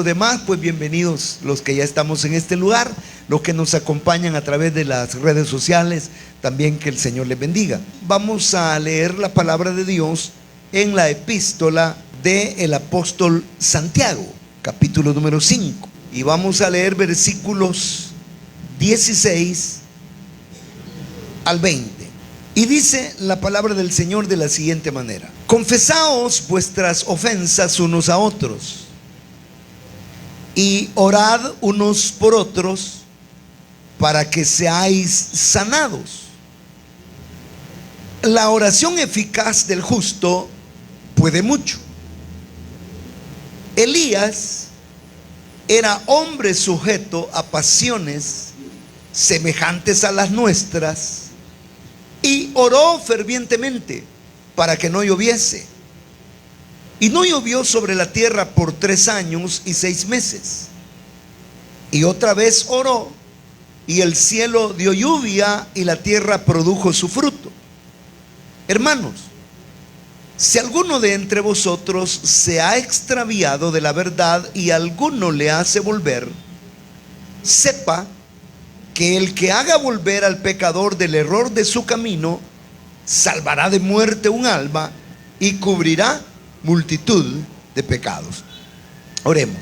Los demás, pues bienvenidos los que ya estamos en este lugar, los que nos acompañan a través de las redes sociales, también que el Señor les bendiga. Vamos a leer la palabra de Dios en la epístola del apóstol Santiago, capítulo número 5, y vamos a leer versículos 16 al 20. Y dice la palabra del Señor de la siguiente manera: confesaos vuestras ofensas unos a otros y orad unos por otros para que seáis sanados. La oración eficaz del justo puede mucho. Elías era hombre sujeto a pasiones semejantes a las nuestras y oró fervientemente para que no lloviese. Y no llovió sobre la tierra por 3 años y 6 meses. Y otra vez oró, y el cielo dio lluvia, y la tierra produjo su fruto. Hermanos, si alguno de entre vosotros se ha extraviado de la verdad y alguno le hace volver, sepa que el que haga volver al pecador del error de su camino, salvará de muerte un alma y cubrirá multitud de pecados. Oremos.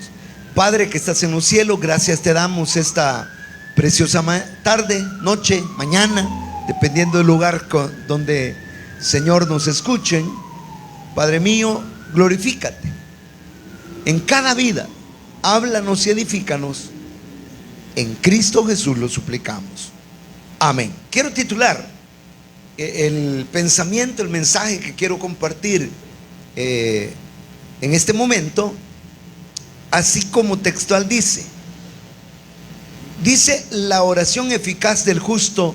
Padre que estás en los cielos, gracias te damos esta preciosa tarde, noche, mañana, dependiendo del lugar donde, Señor, nos escuchen. Padre mío, glorifícate en cada vida, háblanos y edifícanos. En Cristo Jesús lo suplicamos. Amén. Quiero titular el pensamiento, el mensaje que quiero compartir en este momento, así como textual dice: la oración eficaz del justo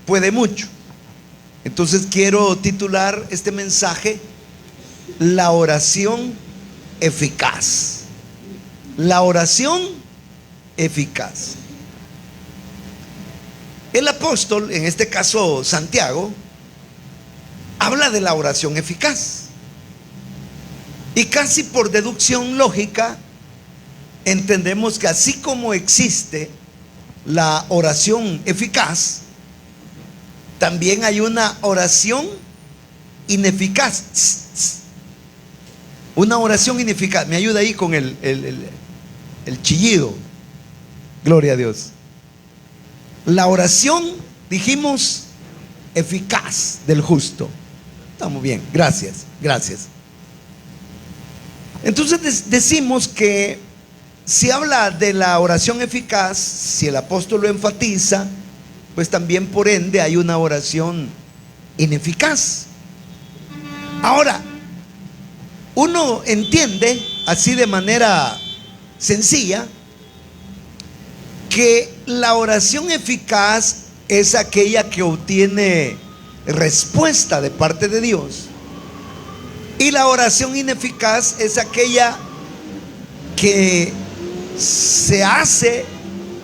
puede mucho. Entonces quiero titular este mensaje: la oración eficaz. La oración eficaz. El apóstol, en este caso Santiago, habla de la oración eficaz. Y casi por deducción lógica entendemos que así como existe la oración eficaz, también hay una oración ineficaz. Una oración ineficaz. Me ayuda ahí con el chillido. Gloria a Dios. La oración, dijimos, eficaz del justo. Estamos bien, gracias, gracias. Entonces decimos que si habla de la oración eficaz, si el apóstol lo enfatiza, pues también por ende hay una oración ineficaz. Ahora, uno entiende así de manera sencilla que la oración eficaz es aquella que obtiene respuesta de parte de Dios, y la oración ineficaz es aquella que se hace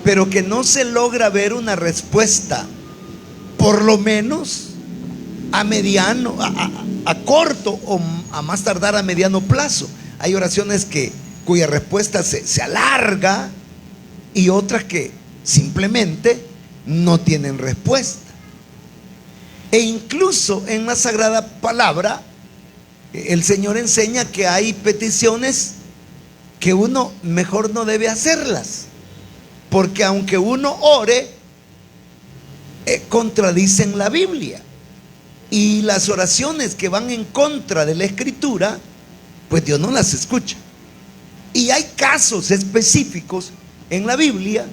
pero que no se logra ver una respuesta, por lo menos a mediano, a corto o a más tardar a mediano plazo. Hay oraciones cuya respuesta se alarga, y otras que simplemente no tienen respuesta. E incluso en la Sagrada Palabra el Señor enseña que hay peticiones que uno mejor no debe hacerlas, porque aunque uno ore, contradicen la Biblia. Y las oraciones que van en contra de la Escritura, pues Dios no las escucha. Y hay casos específicos en la Biblia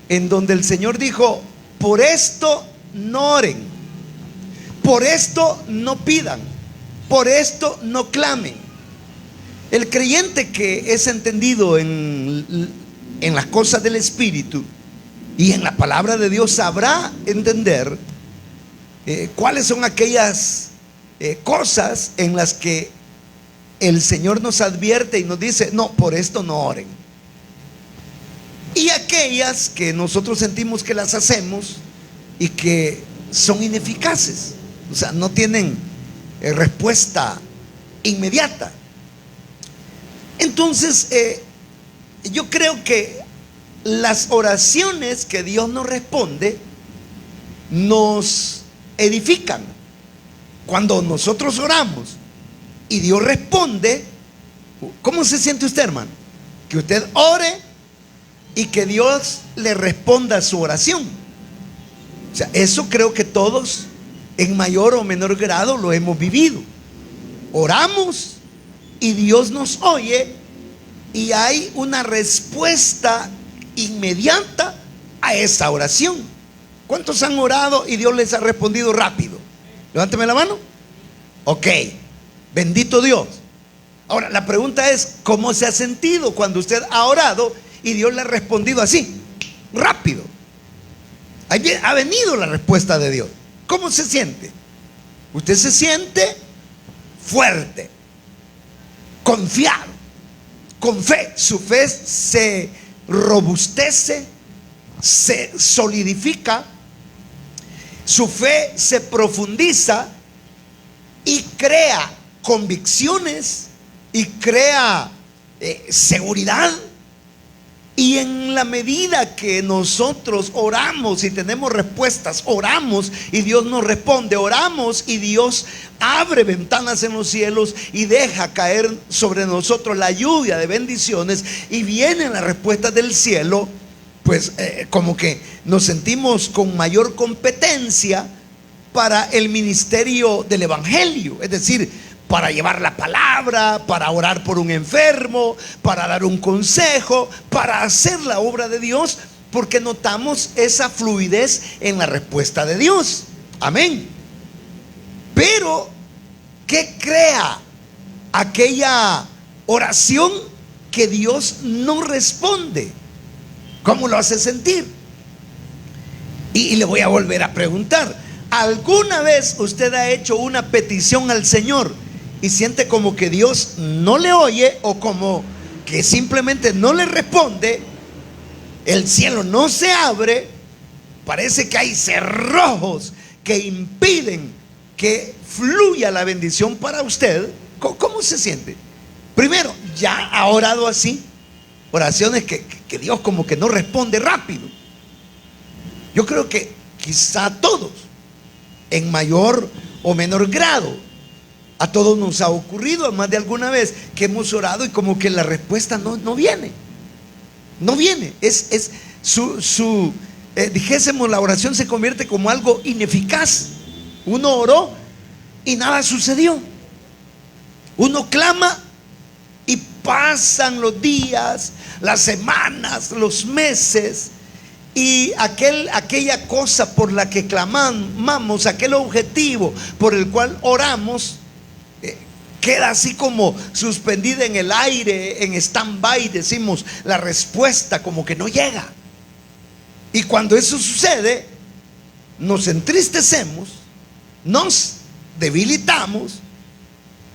en donde el Señor dijo: por esto no oren, por esto no pidan, por esto no clamen. El creyente que es entendido en las cosas del Espíritu y en la palabra de Dios sabrá entender cuáles son aquellas cosas en las que el Señor nos advierte y nos dice: no, por esto no oren. Y aquellas que nosotros sentimos que las hacemos y que son ineficaces, o sea, no tienen respuesta inmediata. Entonces yo creo que las oraciones que Dios nos responde nos edifican. Cuando nosotros oramos y Dios responde, ¿cómo se siente usted, hermano? Que usted ore y que Dios le responda a su oración. O sea, eso creo que todos en mayor o menor grado lo hemos vivido. Oramos y Dios nos oye y hay una respuesta inmediata a esa oración. ¿Cuántos han orado y Dios les ha respondido rápido? Levánteme la mano. Ok, bendito Dios. Ahora, la pregunta es, ¿cómo se ha sentido cuando usted ha orado y Dios le ha respondido así, rápido? Ahí ha venido la respuesta de Dios. ¿Cómo se siente? Usted se siente fuerte, confiado, con fe. Su fe se robustece, se solidifica, su fe se profundiza y crea convicciones y crea seguridad. Y en la medida que nosotros oramos y tenemos respuestas, oramos y Dios nos responde, oramos y Dios abre ventanas en los cielos y deja caer sobre nosotros la lluvia de bendiciones y vienen las respuestas del cielo, pues como que nos sentimos con mayor competencia para el ministerio del evangelio, es decir, para llevar la palabra, para orar por un enfermo, para dar un consejo, para hacer la obra de Dios, porque notamos esa fluidez en la respuesta de Dios. Amén. Pero, ¿qué crea aquella oración que Dios no responde? ¿Cómo lo hace sentir? Y le voy a volver a preguntar, ¿alguna vez usted ha hecho una petición al Señor y siente como que Dios no le oye o como que simplemente no le responde? El cielo no se abre, parece que hay cerrojos que impiden que fluya la bendición para usted. ¿Cómo se siente? Primero, ya ha orado así, oraciones que Dios como que no responde rápido. Yo creo que quizá todos, en mayor o menor grado, a todos nos ha ocurrido más de alguna vez que hemos orado y como que la respuesta no viene. No viene. Dijésemos, la oración se convierte como algo ineficaz. Uno oró y nada sucedió. Uno clama y pasan los días, las semanas, los meses, y aquella cosa por la que clamamos, aquel objetivo por el cual oramos, queda así como suspendida en el aire, en stand-by, decimos, la respuesta como que no llega. Y cuando eso sucede, nos entristecemos, nos debilitamos,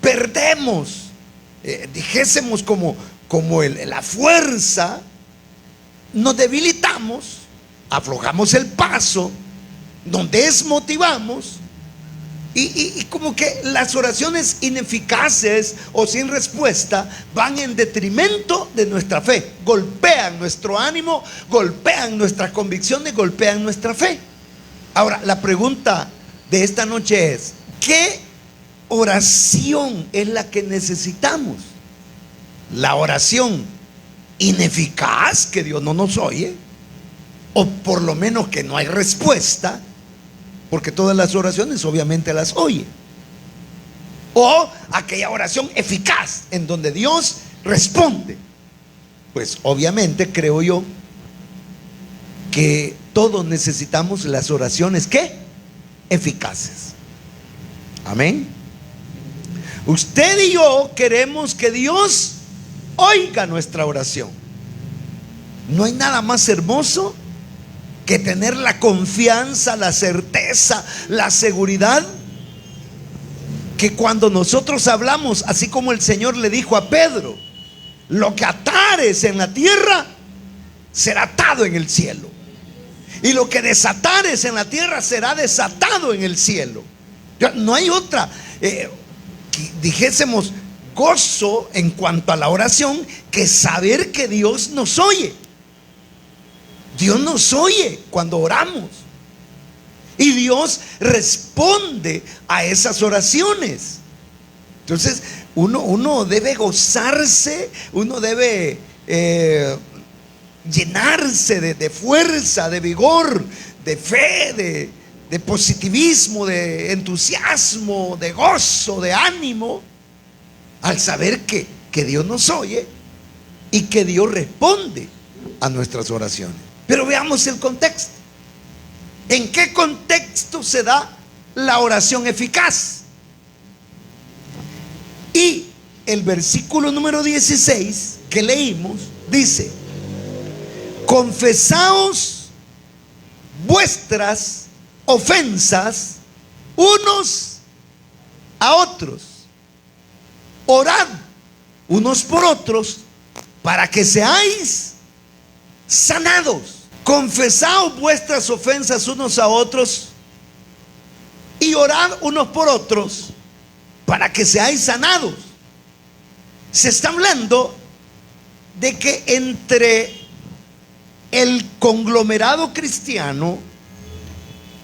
perdemos, dijésemos como la fuerza, nos debilitamos, aflojamos el paso, nos desmotivamos. Y como que las oraciones ineficaces o sin respuesta van en detrimento de nuestra fe, golpean nuestro ánimo, golpean nuestras convicciones, golpean nuestra fe. Ahora, la pregunta de esta noche es, ¿qué oración es la que necesitamos? ¿La oración ineficaz, que Dios no nos oye, o por lo menos que no hay respuesta? Porque todas las oraciones obviamente las oye. O aquella oración eficaz en donde Dios responde. Pues obviamente creo yo que todos necesitamos las oraciones ¿qué? Eficaces. Amén. Usted y yo queremos que Dios oiga nuestra oración. No hay nada más hermoso que tener la confianza, la certeza, la seguridad, que cuando nosotros hablamos, así como el Señor le dijo a Pedro, lo que atares en la tierra será atado en el cielo, y lo que desatares en la tierra será desatado en el cielo. No hay otra, dijésemos, gozo en cuanto a la oración que saber que Dios nos oye. Dios nos oye cuando oramos. Y Dios responde a esas oraciones. Entonces, uno debe gozarse, uno debe llenarse de fuerza, de vigor, de fe, de positivismo, de entusiasmo, de gozo, de ánimo, al saber que Dios nos oye y que Dios responde a nuestras oraciones. Pero veamos el contexto. ¿En qué contexto se da la oración eficaz? Y el versículo número 16 que leímos dice: confesaos vuestras ofensas unos a otros, orad unos por otros para que seáis sanados. Confesaos vuestras ofensas unos a otros y orad unos por otros para que seáis sanados. Se está hablando de que entre el conglomerado cristiano,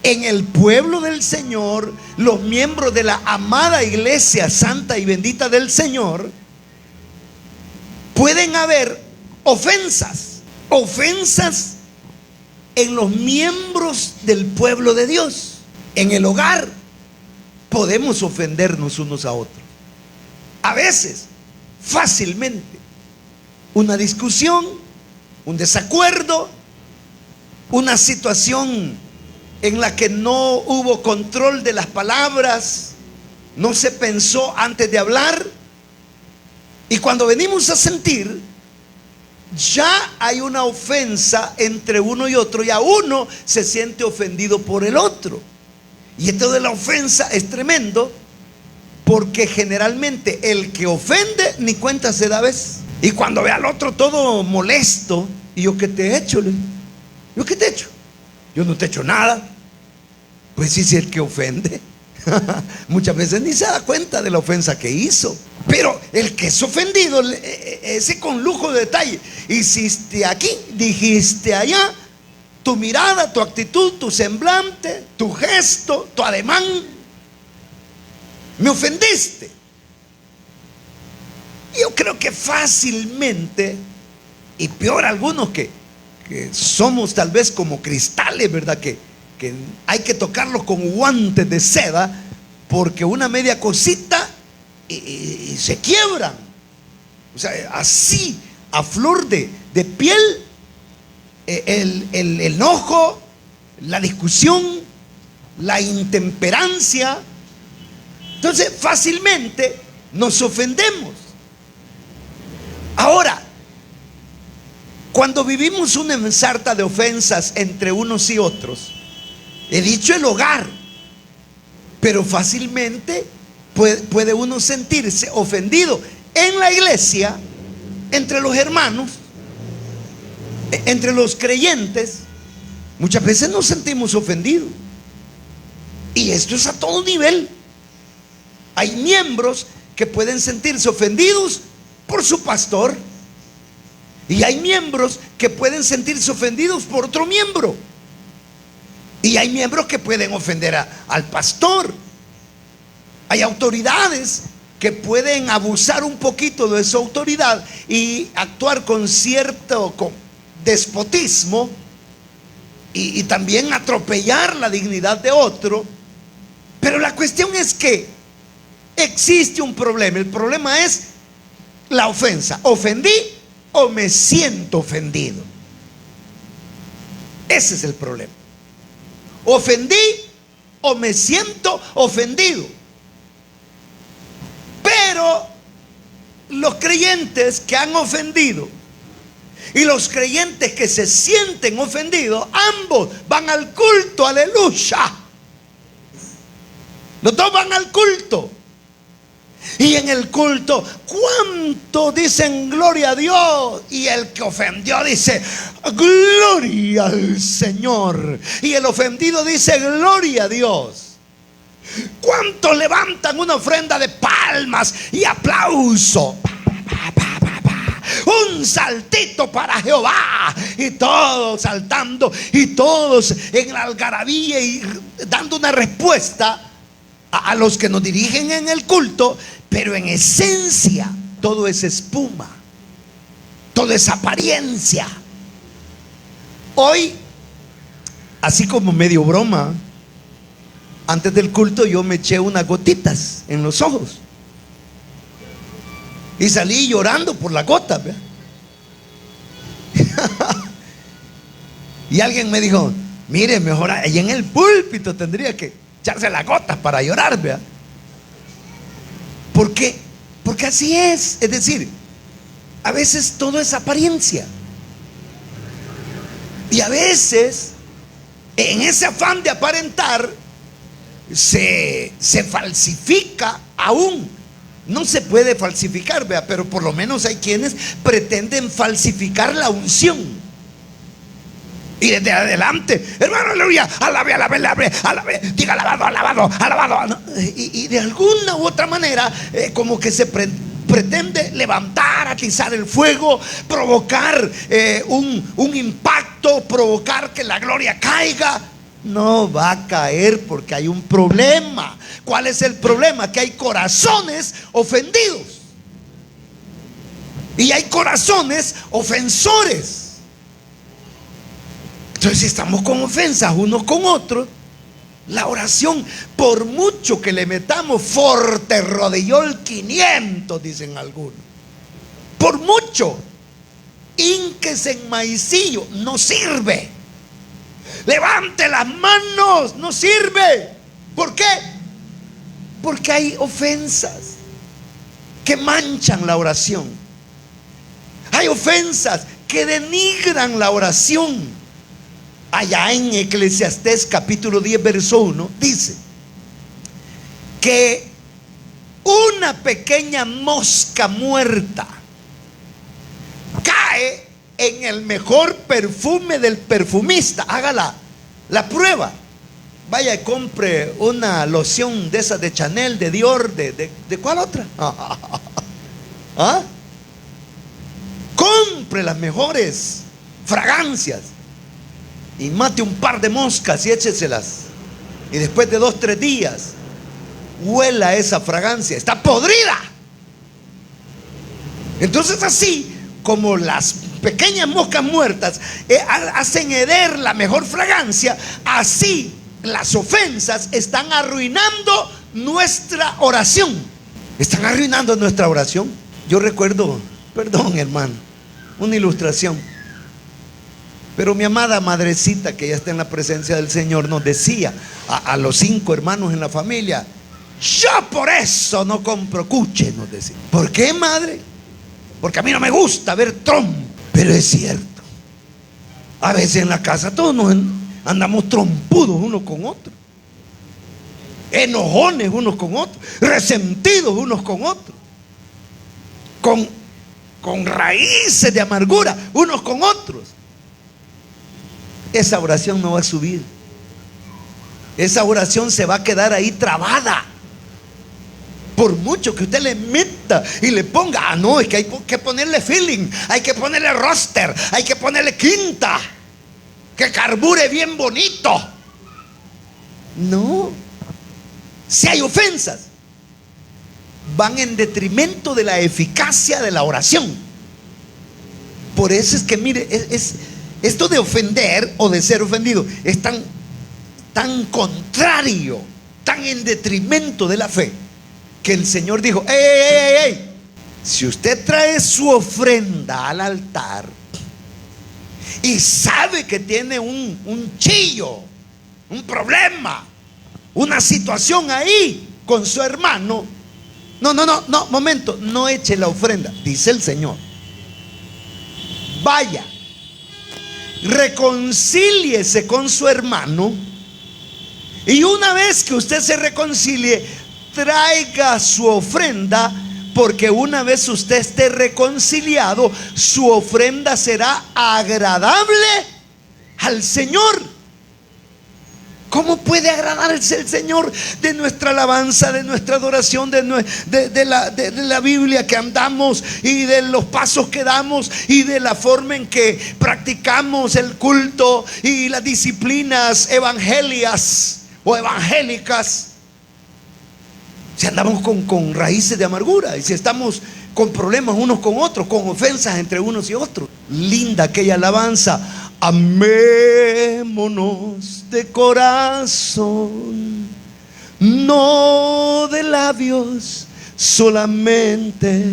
en el pueblo del Señor, los miembros de la amada iglesia santa y bendita del Señor, pueden haber ofensas en los miembros del pueblo de Dios. En el hogar podemos ofendernos unos a otros. A veces, fácilmente. Una discusión, un desacuerdo, una situación en la que no hubo control de las palabras, no se pensó antes de hablar. Y cuando venimos a sentir, ya hay una ofensa entre uno y otro, y a uno se siente ofendido por el otro. Y esto de la ofensa es tremendo, porque generalmente el que ofende ni cuenta se da a veces. Y cuando ve al otro todo molesto, ¿y yo qué te he hecho? ¿Yo qué te he hecho? Yo no te he hecho nada. Pues sí, si el que ofende muchas veces ni se da cuenta de la ofensa que hizo. Pero el que es ofendido, ese con lujo de detalle: hiciste aquí, dijiste allá, tu mirada, tu actitud, tu semblante, tu gesto, tu ademán, me ofendiste. Yo creo que fácilmente, y peor algunos que somos tal vez como cristales, ¿verdad? Que hay que tocarlos con guantes de seda, porque una media cosita y se quiebran. O sea, así, a flor de piel, el enojo, la discusión, la intemperancia. Entonces, fácilmente nos ofendemos. Ahora, cuando vivimos una ensarta de ofensas entre unos y otros, he dicho el hogar, pero fácilmente puede uno sentirse ofendido en la iglesia, entre los hermanos, entre los creyentes. Muchas veces nos sentimos ofendidos, y esto es a todo nivel. Hay miembros que pueden sentirse ofendidos por su pastor, y hay miembros que pueden sentirse ofendidos por otro miembro, y hay miembros que pueden ofender al pastor. Hay autoridades que pueden abusar un poquito de su autoridad y actuar con cierto despotismo, y también atropellar la dignidad de otro. Pero la cuestión es que existe un problema. El problema es la ofensa. ¿Ofendí o me siento ofendido? Ese es el problema. ¿Ofendí o me siento ofendido? Pero los creyentes que han ofendido y los creyentes que se sienten ofendidos, ambos van al culto. Aleluya. Los dos van al culto. Y en el culto, ¿cuánto dicen gloria a Dios? Y el que ofendió dice gloria al Señor. Y el ofendido dice gloria a Dios. ¿Cuántos levantan una ofrenda de palmas y aplauso? Un saltito para Jehová, y todos saltando, y todos en la algarabía y dando una respuesta a los que nos dirigen en el culto, pero en esencia todo es espuma, todo es apariencia. Hoy, así como medio broma, antes del culto yo me eché unas gotitas en los ojos y salí llorando por las gotas, ¿verdad? Y alguien me dijo: mire, mejor ahí en el púlpito tendría que echarse las gotas para llorar, ¿verdad? ¿Por qué? Porque así es decir, a veces todo es apariencia, y a veces en ese afán de aparentar se falsifica aún. No se puede falsificar, ¿vea? Pero por lo menos hay quienes pretenden falsificar la unción. Y desde adelante, hermano, aleluya, alabe, alabe, alabe, alabe, diga alabado, alabado, alabado. Y de alguna u otra manera, como que se pretende levantar, atizar el fuego, provocar un impacto, provocar que la gloria caiga. No va a caer porque hay un problema. ¿Cuál es el problema? Que hay corazones ofendidos y hay corazones ofensores. Entonces, si estamos con ofensas unos con otros, la oración, por mucho que le metamos forte rodillol 500, dicen algunos, por mucho, hínquese en maicillo, no sirve. Levante las manos, no sirve. ¿Por qué? Porque hay ofensas que manchan la oración. Hay ofensas que denigran la oración. Allá en Eclesiastés capítulo 10 verso 1 dice que una pequeña mosca muerta cae en el mejor perfume del perfumista. Hágala la prueba. Vaya y compre una loción de esas de Chanel, de Dior, de ¿cuál otra? ¿Ah? Compre las mejores fragancias y mate un par de moscas y écheselas. Y después de 2-3 días, huela esa fragancia. Está podrida. Entonces, así como las pequeñas moscas muertas hacen heder la mejor fragancia, así las ofensas están arruinando nuestra oración. Están arruinando nuestra oración. Yo recuerdo, perdón hermano, una ilustración, pero mi amada madrecita, que ya está en la presencia del Señor, nos decía a los 5 hermanos en la familia: yo por eso no compro cuche, nos decía. ¿Por qué, madre? Porque a mí no me gusta ver trompo. Pero es cierto, a veces en la casa todos nos andamos trompudos unos con otros, enojones unos con otros, resentidos unos con otros, con raíces de amargura unos con otros. Esa oración no va a subir. Esa oración se va a quedar ahí trabada. Por mucho que usted le meta y le ponga, no, es que hay que ponerle feeling, hay que ponerle roster, hay que ponerle quinta, que carbure bien bonito. No. Si hay ofensas, van en detrimento de la eficacia de la oración. Por eso es que, mire, esto de ofender o de ser ofendido es tan contrario, tan en detrimento de la fe, que el Señor dijo: ¡Ey! Si usted trae su ofrenda al altar y sabe que tiene un chillo, un problema, una situación ahí con su hermano, momento, no eche la ofrenda, dice el Señor. Vaya, reconcíliese con su hermano, y una vez que usted se reconcilie, traiga su ofrenda, porque una vez usted esté reconciliado, su ofrenda será agradable al Señor. ¿Cómo puede agradarse el Señor de nuestra alabanza, de nuestra adoración, de la Biblia que andamos y de los pasos que damos y de la forma en que practicamos el culto y las disciplinas evangélicas o evangélicas? Si andamos con raíces de amargura y si estamos con problemas unos con otros, con ofensas entre unos y otros. Linda aquella alabanza. Amémonos de corazón, no de labios solamente.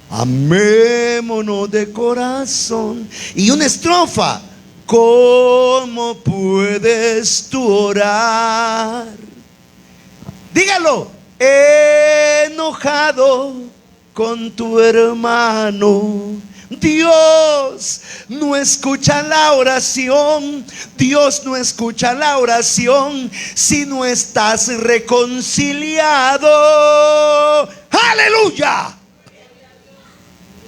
Amémonos de corazón. Y una estrofa. ¿Cómo puedes tú orar? Dígalo. Enojado con tu hermano. Dios no escucha la oración. Dios no escucha la oración si no estás reconciliado. ¡Aleluya!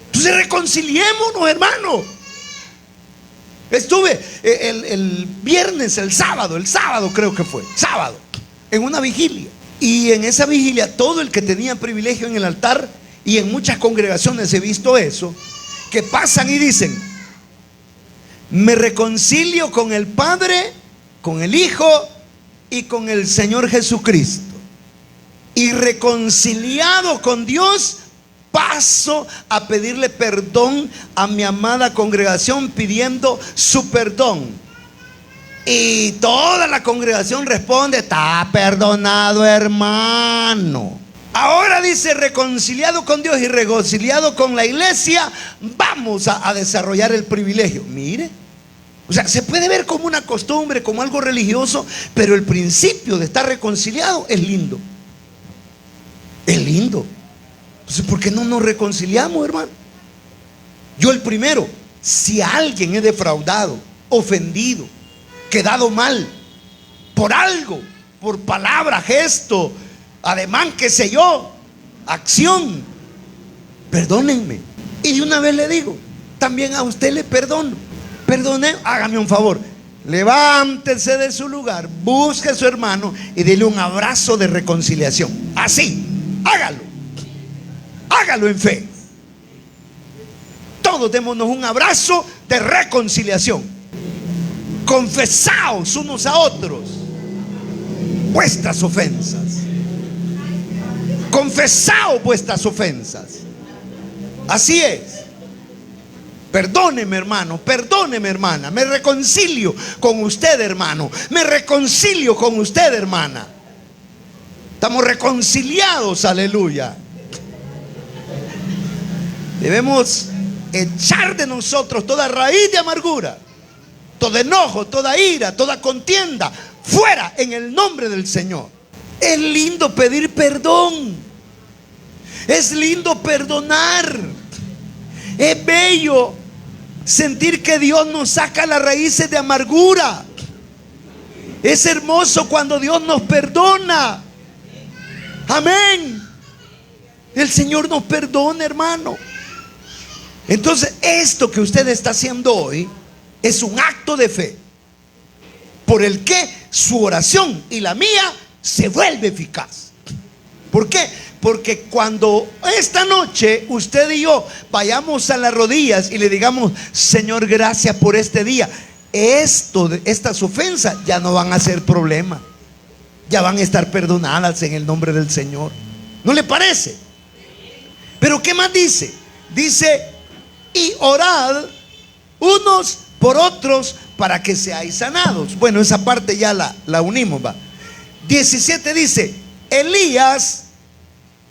Entonces reconciliémonos, hermano. Estuve el viernes, el sábado creo que fue, sábado, en una vigilia. Y en esa vigilia todo el que tenía privilegio en el altar, y en muchas congregaciones he visto eso, que pasan y dicen: me reconcilio con el Padre, con el Hijo y con el Señor Jesucristo. Y reconciliado con Dios, paso a pedirle perdón a mi amada congregación, pidiendo su perdón. Y toda la congregación responde: está perdonado, hermano. Ahora dice: reconciliado con Dios y reconciliado con la iglesia, vamos a desarrollar el privilegio. Mire, o sea, se puede ver como una costumbre, como algo religioso, pero el principio de estar reconciliado es lindo. Es lindo. Entonces, ¿por qué no nos reconciliamos, hermano? Yo el primero. Si a alguien he defraudado, ofendido, quedado mal por algo, por palabra, gesto, ademán, qué sé yo, acción, perdónenme. Y de una vez le digo, también a usted le perdono. Perdone, hágame un favor, levántese de su lugar, busque a su hermano y dele un abrazo de reconciliación. Así, hágalo en fe. Todos démonos un abrazo de reconciliación. Confesaos unos a otros vuestras ofensas. Confesaos vuestras ofensas. Así es. Perdóneme, hermano, perdóneme, hermana. Me reconcilio con usted, hermano. Me reconcilio con usted, hermana. Estamos reconciliados, aleluya. Debemos echar de nosotros toda raíz de amargura, todo enojo, toda ira, toda contienda, fuera en el nombre del Señor. Es lindo pedir perdón. Es lindo perdonar. Es bello sentir que Dios nos saca las raíces de amargura. Es hermoso cuando Dios nos perdona. Amén. El Señor nos perdona, hermano. Entonces, esto que usted está haciendo hoy es un acto de fe, por el que su oración y la mía se vuelve eficaz. ¿Por qué? Porque cuando esta noche usted y yo vayamos a las rodillas y le digamos: Señor, gracias por este día, estas ofensas ya no van a ser problema, ya van a estar perdonadas en el nombre del Señor. ¿No le parece? Pero ¿qué más dice? Dice: y orad unos por otros para que seáis sanados. Bueno, esa parte ya la unimos, va. 17 dice: Elías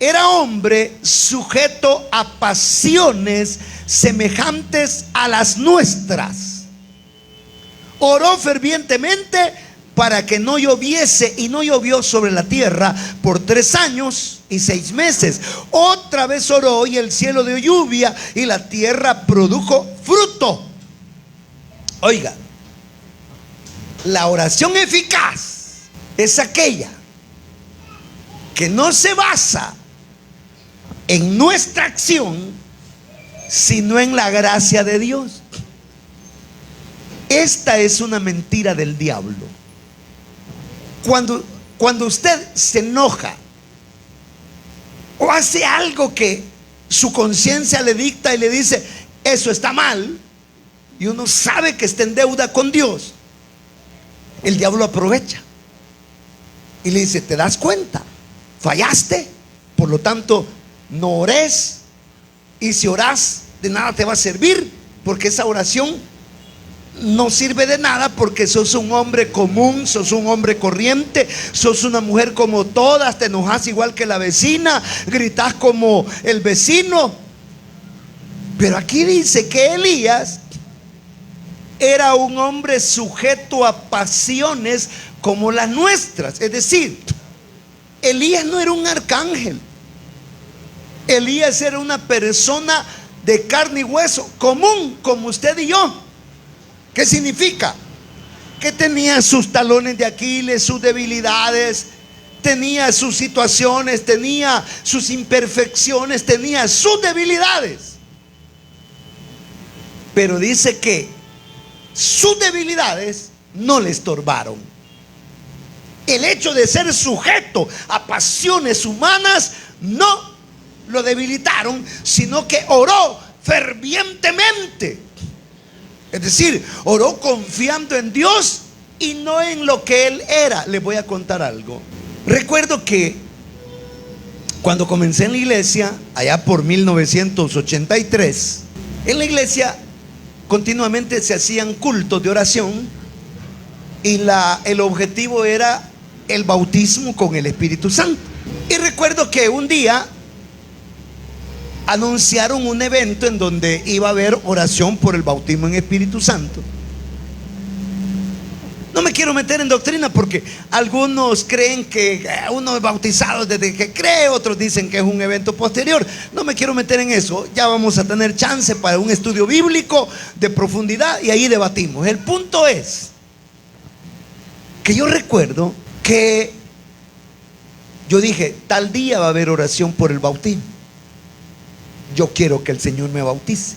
era hombre sujeto a pasiones semejantes a las nuestras. Oró fervientemente para que no lloviese, y no llovió sobre la tierra por 3 años y 6 meses. Otra vez oró y el cielo dio lluvia y la tierra produjo fruto. Oiga, la oración eficaz es aquella que no se basa en nuestra acción, sino en la gracia de Dios. Esta es una mentira del diablo. Cuando usted se enoja o hace algo que su conciencia le dicta y le dice, eso está mal, y uno sabe que está en deuda con Dios, el diablo aprovecha y le dice, ¿te das cuenta? Fallaste, por lo tanto no ores, y si orás de nada te va a servir, porque esa oración no sirve de nada, porque sos un hombre común, sos un hombre corriente, sos una mujer como todas, te enojas igual que la vecina, gritás como el vecino. Pero aquí dice que Elías era un hombre sujeto a pasiones como las nuestras. Es decir, Elías no era un arcángel. Elías era una persona de carne y hueso, común como usted y yo. ¿Qué significa? Que tenía sus talones de Aquiles, sus debilidades, tenía sus situaciones, tenía sus imperfecciones, tenía sus debilidades. Pero dice que sus debilidades no le estorbaron. El hecho de ser sujeto a pasiones humanas no lo debilitaron, sino que oró fervientemente. Es decir, oró confiando en Dios y no en lo que él era. Les voy a contar algo. Recuerdo que cuando comencé en la iglesia, allá por 1983, en la iglesia continuamente se hacían cultos de oración y el objetivo era el bautismo con el Espíritu Santo. Y recuerdo que un día anunciaron un evento en donde iba a haber oración por el bautismo en Espíritu Santo. No me quiero meter en doctrina porque algunos creen que uno es bautizado desde que cree, otros dicen que es un evento posterior. No me quiero meter en eso. Ya vamos a tener chance para un estudio bíblico de profundidad y ahí debatimos. El punto es que yo recuerdo que yo dije, tal día va a haber oración por el bautismo. Yo quiero que el Señor me bautice.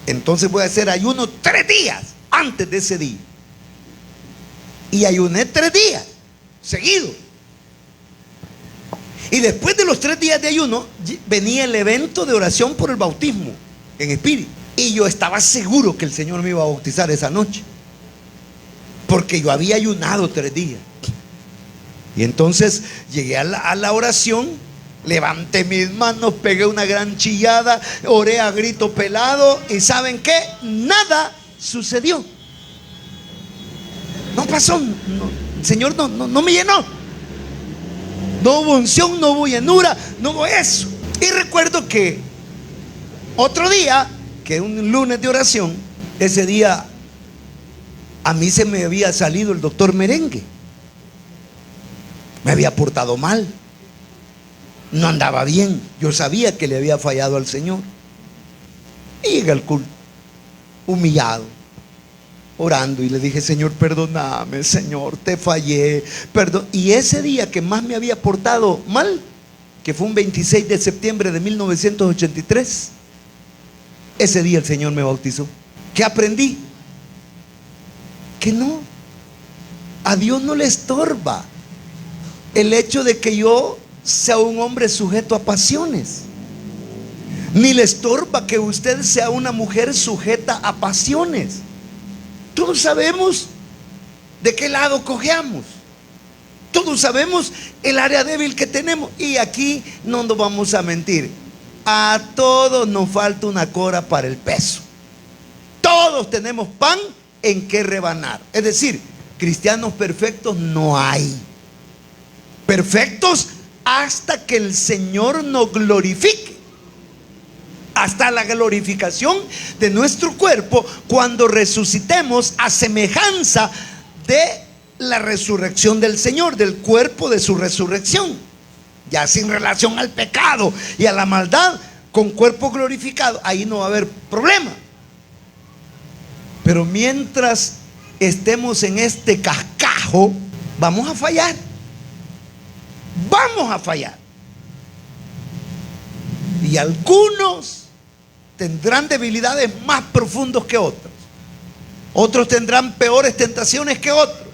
Entonces voy a hacer ayuno 3 días antes de ese día. Y ayuné 3 días seguidos. Y después de los 3 días de ayuno venía el evento de oración por el bautismo en espíritu. Y yo estaba seguro que el Señor me iba a bautizar esa noche, porque yo había ayunado 3 días. Y entonces llegué a la oración. Levanté mis manos, pegué una gran chillada, oré a grito pelado y ¿saben qué? Nada sucedió. No pasó, el Señor no me llenó. No hubo unción, no hubo llenura, no hubo eso. Y recuerdo que otro día, que es un lunes de oración, ese día a mí se me había salido el doctor Merengue. Me había portado mal. No andaba bien. Yo sabía que le había fallado al Señor. Y llegué al culto, humillado, orando, y le dije, Señor, perdóname, Señor, te fallé, perdón. Y ese día que más me había portado mal, que fue un 26 de septiembre de 1983, ese día el Señor me bautizó. ¿Qué aprendí? Que no, a Dios no le estorba el hecho de que yo sea un hombre sujeto a pasiones, ni le estorba que usted sea una mujer sujeta a pasiones. Todos sabemos de qué lado cojeamos, todos sabemos el área débil que tenemos, y aquí no nos vamos a mentir, a todos nos falta una cora para el peso. Todos tenemos pan en que rebanar. Es decir, cristianos perfectos no hay. Perfectos hasta que el Señor nos glorifique, hasta la glorificación de nuestro cuerpo, cuando resucitemos a semejanza de la resurrección del Señor, del cuerpo de su resurrección, ya sin relación al pecado y a la maldad, con cuerpo glorificado. Ahí no va a haber problema. Pero mientras estemos en este cascajo, vamos a fallar. Vamos a fallar. Y algunos tendrán debilidades más profundas que otros. Otros tendrán peores tentaciones que otros.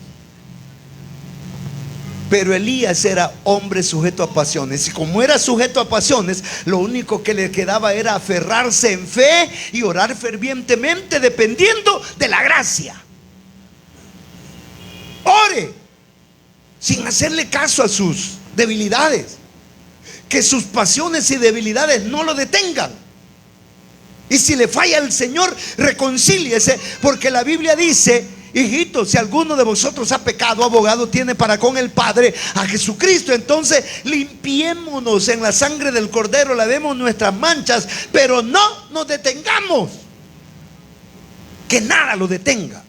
Pero Elías era hombre sujeto a pasiones, y como era sujeto a pasiones, lo único que le quedaba era aferrarse en fe y orar fervientemente, dependiendo de la gracia. Ore sin hacerle caso a sus debilidades, que sus pasiones y debilidades no lo detengan. Y si le falla al Señor, reconcíliese, porque la Biblia dice: hijito, si alguno de vosotros ha pecado, abogado tiene para con el Padre a Jesucristo. Entonces limpiémonos en la sangre del Cordero, lavemos nuestras manchas, pero no nos detengamos, que nada lo detenga.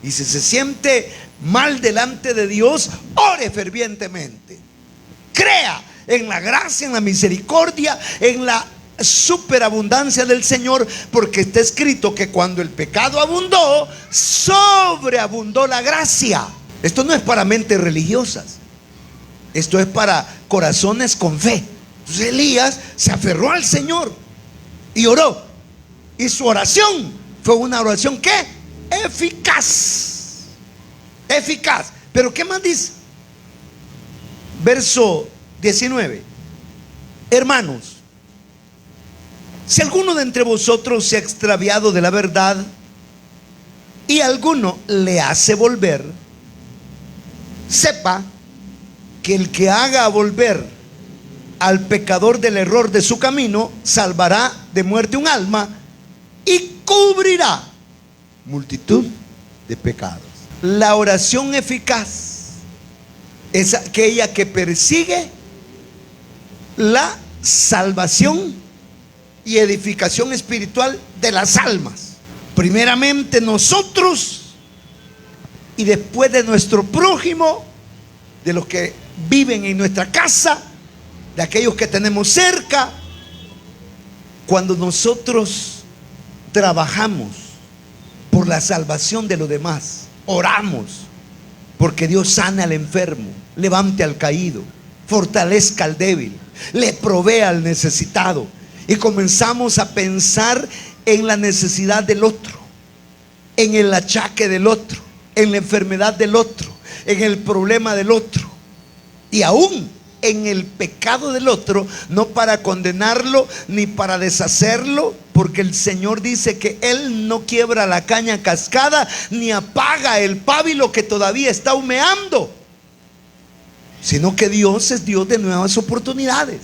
Y si se siente mal delante de Dios, ore fervientemente, crea en la gracia, en la misericordia, en la superabundancia del Señor, porque está escrito que cuando el pecado abundó, sobreabundó la gracia. Esto no es para mentes religiosas, esto es para corazones con fe. Entonces Elías se aferró al Señor y oró, y su oración fue una oración ¿qué? Eficaz. Eficaz. Pero ¿qué más dice? Verso 19. Hermanos, si alguno de entre vosotros se ha extraviado de la verdad y alguno le hace volver, sepa que el que haga volver al pecador del error de su camino, salvará de muerte un alma y cubrirá multitud de pecados. La oración eficaz es aquella que persigue la salvación y edificación espiritual de las almas. Primeramente nosotros, y después de nuestro prójimo, de los que viven en nuestra casa, de aquellos que tenemos cerca. Cuando nosotros trabajamos por la salvación de los demás, oramos porque Dios sane al enfermo, levante al caído, fortalezca al débil, le provea al necesitado, y comenzamos a pensar en la necesidad del otro, en el achaque del otro, en la enfermedad del otro, en el problema del otro, y aún en el pecado del otro, no para condenarlo ni para deshacerlo, porque el Señor dice que Él no quiebra la caña cascada ni apaga el pábilo que todavía está humeando, sino que Dios es Dios de nuevas oportunidades.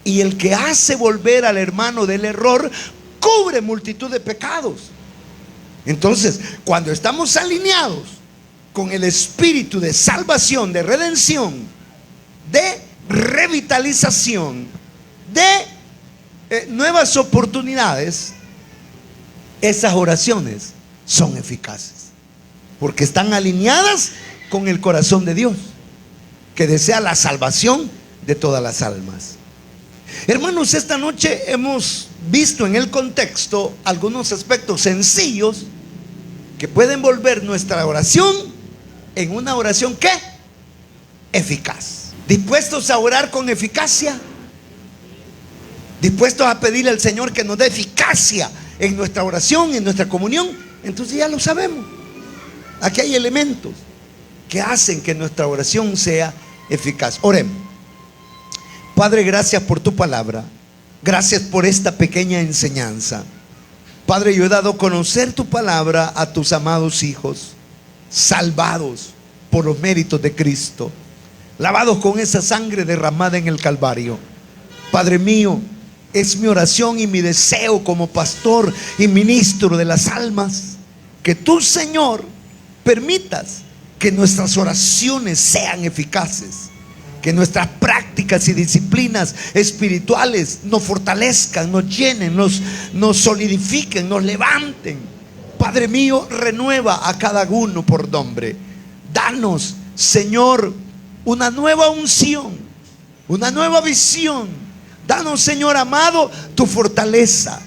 Y el que hace volver al hermano del error cubre multitud de pecados. Entonces, cuando estamos alineados con el espíritu de salvación, de redención, de revitalización, de nuevas oportunidades, esas oraciones son eficaces, porque están alineadas con el corazón de Dios, que desea la salvación de todas las almas. Hermanos, esta noche hemos visto en el contexto algunos aspectos sencillos que pueden volver nuestra oración en una oración ¿qué? Eficaz. ¿Dispuestos a orar con eficacia? ¿Dispuestos a pedirle al Señor que nos dé eficacia en nuestra oración, en nuestra comunión? Entonces ya lo sabemos. Aquí hay elementos que hacen que nuestra oración sea eficaz. Oremos. Padre, gracias por tu palabra. Gracias por esta pequeña enseñanza. Padre, yo he dado a conocer tu palabra a tus amados hijos, salvados por los méritos de Cristo, lavados con esa sangre derramada en el Calvario. Padre mío, es mi oración y mi deseo como pastor y ministro de las almas, que tú, Señor, permitas que nuestras oraciones sean eficaces, que nuestras prácticas y disciplinas espirituales nos fortalezcan, nos llenen, nos solidifiquen, nos levanten. Padre mío, renueva a cada uno por nombre. Danos, Señor, una nueva unción, una nueva visión. Danos, Señor amado, tu fortaleza.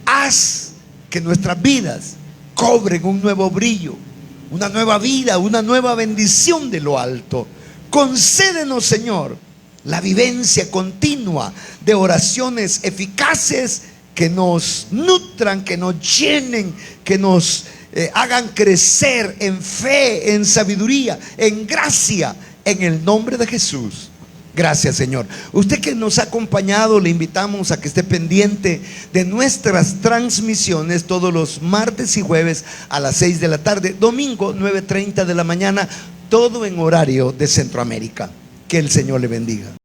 Haz que nuestras vidas cobren un nuevo brillo, una nueva vida, una nueva bendición de lo alto. Concédenos, Señor, la vivencia continua de oraciones eficaces que nos nutran, que nos llenen, que nos hagan crecer en fe, en sabiduría, en gracia, en el nombre de Jesús. Gracias, Señor. Usted que nos ha acompañado, le invitamos a que esté pendiente de nuestras transmisiones todos los martes y jueves a las 6 de la tarde, domingo 9:30 de la mañana, todo en horario de Centroamérica. Que el Señor le bendiga.